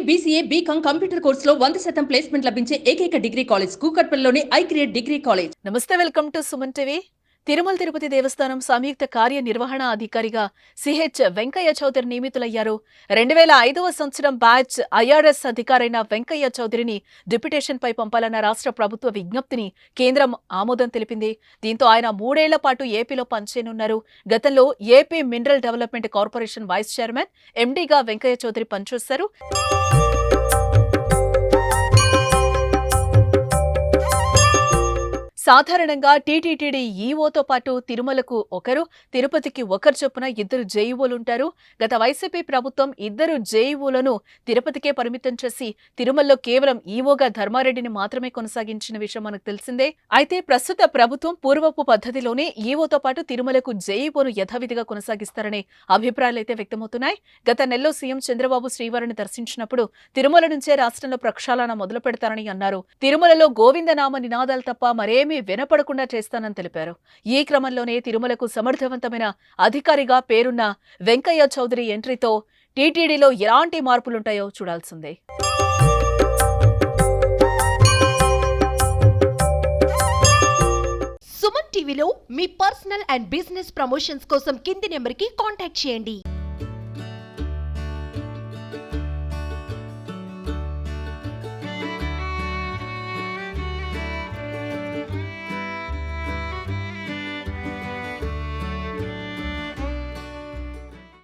BCA, BCom computer కోర్సులో 100% placement లభించే ఏకైక డిగ్రీ కాలేజ్ కూకట్పల్లిలోని ఐక్రియేట్ డిగ్రీ కాలేజ్. నమస్తే, welcome to Suman TV. Tirumala Tirupati Devasthanam సంయుక్త కార్యనిర్వహణ అధికారిగా సిహెచ్ వెంకయ్య చౌదరి నియమితులయ్యారు. 2005వ సంవత్సరం బ్యాచ్ IRS అధికారైన వెంకయ్య చౌదరిని డిప్యుటేషన్పై పంపాలన్న రాష్ట్ర ప్రభుత్వ విజ్ఞప్తిని కేంద్రం ఆమోదం తెలిపింది. దీంతో ఆయన 3 ఏళ్ల పాటు ఏపీలో పనిచేయనున్నారు. గతంలో AP mineral development corporation vice chairman, MDగా వెంకయ్య చౌదరి పనిచేశారు. సాధారణంగా టీటీడీ ఈఓతో పాటు తిరుమలకు ఒకరు, తిరుపతికి ఒకరు చొప్పున 2 జేఈఓలుంటారు. గత వైసీపీ ప్రభుత్వం 2 జేఈఓలను తిరుపతికే పరిమితం చేసి తిరుమలలో కేవలం ఈఓగా ధర్మారెడ్డిని మాత్రమే కొనసాగించిన విషయం మనకు తెలిసిందే. అయితే ప్రస్తుత ప్రభుత్వం పూర్వపు పద్ధతిలోనే ఈఓతో పాటు తిరుమలకు జేఈఓను యథావిధిగా కొనసాగిస్తారనే అభిప్రాయాలైతే వ్యక్తమవుతున్నాయి. గత నెలలో సీఎం చంద్రబాబు శ్రీవారిని దర్శించినప్పుడు తిరుమల నుంచే రాష్ట్రంలో ప్రక్షాళన మొదలు పెడతారని అన్నారు. తిరుమలలో గోవిందనామ నినాదాలు తప్ప మరేమీ వినపడకుండా చేస్తానని తెలిపారు. ఈ క్రమంలోనే తిరుమలకు సమర్థవంతమైన అధికారిగా పేరున్న వెంకయ్య చౌదరి ఎంట్రీతో టీటీడీలో ఎలాంటి మార్పులుంటాయో చూడాల్సిందే. సుమన్ టీవీలో మీ పర్సనల్ అండ్ బిజినెస్ ప్రమోషన్స్ కోసం కింది నెంబర్కి కాంటాక్ట్ చేయండి.